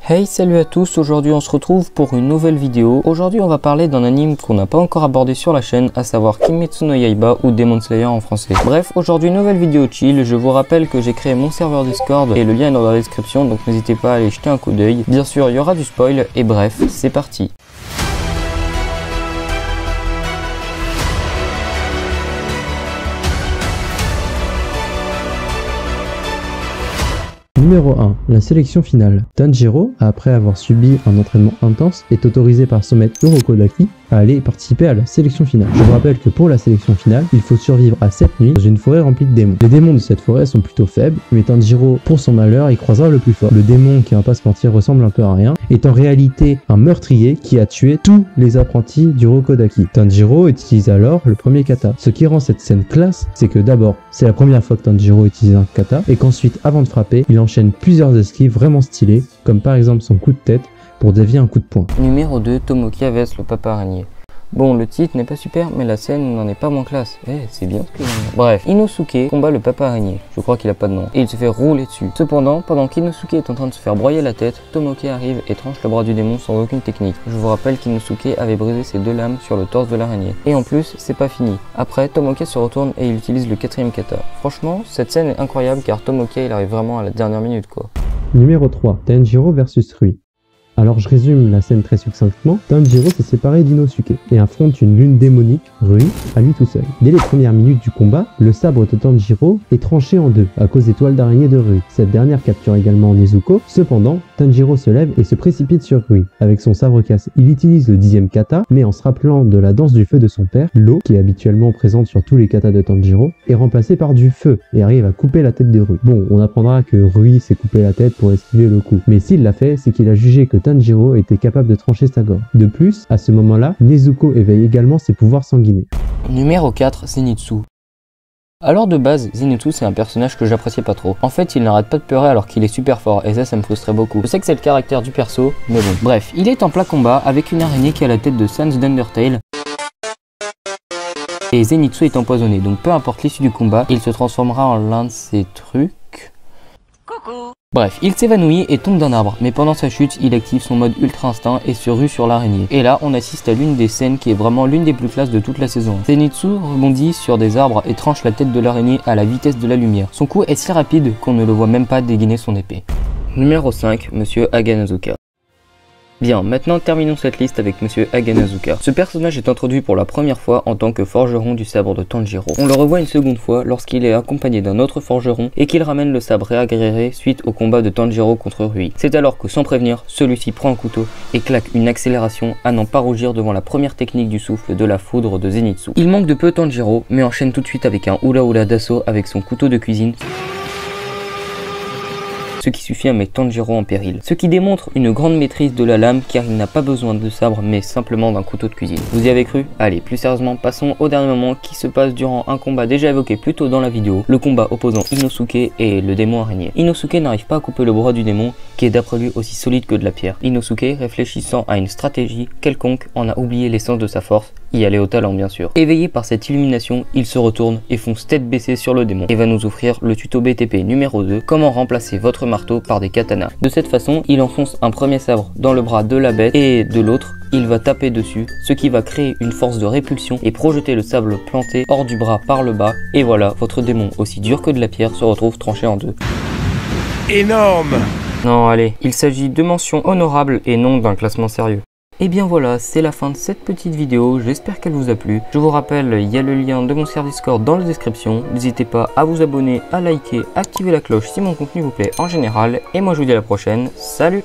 Hey, salut à tous, aujourd'hui on se retrouve pour une nouvelle vidéo. Aujourd'hui on va parler d'un anime qu'on n'a pas encore abordé sur la chaîne, à savoir Kimetsu no Yaiba ou Demon Slayer en français. Bref, aujourd'hui nouvelle vidéo chill. Je vous rappelle que j'ai créé mon serveur Discord et le lien est dans la description, donc n'hésitez pas à aller jeter un coup d'œil. Bien sûr il y aura du spoil et bref, c'est parti. Numéro 1. La sélection finale. Tanjiro, après avoir subi un entraînement intense, est autorisé par son maître Urokodaki à aller participer à la sélection finale. Je vous rappelle que pour la sélection finale, il faut survivre à 7 nuits dans une forêt remplie de démons. Les démons de cette forêt sont plutôt faibles, mais Tanjiro, pour son malheur, y croisera le plus fort. Le démon, qui on va pas se mentir ressemble un peu à rien, est en réalité un meurtrier qui a tué tous les apprentis du Urokodaki. Tanjiro utilise alors le premier kata. Ce qui rend cette scène classe, c'est que d'abord, c'est la première fois que Tanjiro utilise un kata, et qu'ensuite, avant de frapper, il enchaîne plusieurs esquives vraiment stylées, comme par exemple son coup de tête pour dévier un coup de poing. Numéro 2, Tomoki vs le papa araignée. Bon, le titre n'est pas super, mais la scène n'en est pas moins classe. C'est bien ce que j'aime. Bref, Inosuke combat le papa araignée. Je crois qu'il a pas de nom. Et il se fait rouler dessus. Cependant, pendant qu'Inosuke est en train de se faire broyer la tête, Tomoki arrive et tranche le bras du démon sans aucune technique. Je vous rappelle qu'Inosuke avait brisé ses deux lames sur le torse de l'araignée. Et en plus, c'est pas fini. Après, Tomoki se retourne et il utilise le quatrième kata. Franchement, cette scène est incroyable car Tomoki il arrive vraiment à la dernière minute quoi. Numéro 3. Tanjiro versus Rui. Alors je résume la scène très succinctement. Tanjiro s'est séparé d'Inosuke et affronte une lune démonique, Rui, à lui tout seul. Dès les premières minutes du combat, le sabre de Tanjiro est tranché en deux à cause des toiles d'araignée de Rui. Cette dernière capture également Nezuko. Cependant, Tanjiro se lève et se précipite sur Rui avec son sabre cassé. Il utilise le 10e kata, mais en se rappelant de la danse du feu de son père, l'eau, qui est habituellement présente sur tous les katas de Tanjiro, est remplacée par du feu et arrive à couper la tête de Rui. Bon, on apprendra que Rui s'est coupé la tête pour esquiver le coup, mais s'il l'a fait, c'est qu'il a jugé que Tanjiro était capable de trancher sa gorge. De plus, à ce moment-là, Nezuko éveille également ses pouvoirs sanguinés. Numéro 4, Zenitsu. Alors de base, Zenitsu c'est un personnage que j'appréciais pas trop. En fait, il n'arrête pas de pleurer alors qu'il est super fort et ça me frustrait beaucoup. Je sais que c'est le caractère du perso, mais bon. Bref, il est en plein combat avec une araignée qui a la tête de Sans d'Undertale. Et Zenitsu est empoisonné, donc peu importe l'issue du combat, il se transformera en l'un de ces trucs. Coucou. Bref, il s'évanouit et tombe d'un arbre, mais pendant sa chute, il active son mode ultra instinct et se rue sur l'araignée. Et là, on assiste à l'une des scènes qui est vraiment l'une des plus classes de toute la saison. Zenitsu rebondit sur des arbres et tranche la tête de l'araignée à la vitesse de la lumière. Son coup est si rapide qu'on ne le voit même pas dégainer son épée. Numéro 5, Monsieur Haganazuka. Bien, maintenant terminons cette liste avec Monsieur Haganazuka. Ce personnage est introduit pour la première fois en tant que forgeron du sabre de Tanjiro. On le revoit une seconde fois lorsqu'il est accompagné d'un autre forgeron et qu'il ramène le sabre réagrégé suite au combat de Tanjiro contre Rui. C'est alors que sans prévenir, celui-ci prend un couteau et claque une accélération à n'en pas rougir devant la première technique du souffle de la foudre de Zenitsu. Il manque de peu Tanjiro, mais enchaîne tout de suite avec un hula hula d'assaut avec son couteau de cuisine, ce qui suffit à mettre Tanjiro en péril. Ce qui démontre une grande maîtrise de la lame car il n'a pas besoin de sabre mais simplement d'un couteau de cuisine. Vous y avez cru? Allez, plus sérieusement, passons au dernier moment qui se passe durant un combat déjà évoqué plus tôt dans la vidéo, le combat opposant Inosuke et le démon araignée. Inosuke n'arrive pas à couper le bras du démon qui est d'après lui aussi solide que de la pierre. Inosuke, réfléchissant à une stratégie quelconque, en a oublié l'essence de sa force, y aller au talent bien sûr. Éveillé par cette illumination, il se retourne et fonce tête baissée sur le démon et va nous offrir le tuto BTP numéro 2, comment remplacer votre marteau par des katanas. De cette façon, il enfonce un premier sabre dans le bras de la bête et de l'autre, il va taper dessus, ce qui va créer une force de répulsion et projeter le sable planté hors du bras par le bas. Et voilà, votre démon, aussi dur que de la pierre, se retrouve tranché en deux. Énorme! Non, allez, il s'agit de mentions honorables et non d'un classement sérieux. Et bien voilà, c'est la fin de cette petite vidéo, j'espère qu'elle vous a plu. Je vous rappelle, il y a le lien de mon serveur Discord dans la description. N'hésitez pas à vous abonner, à liker, activer la cloche si mon contenu vous plaît en général. Et moi je vous dis à la prochaine, salut!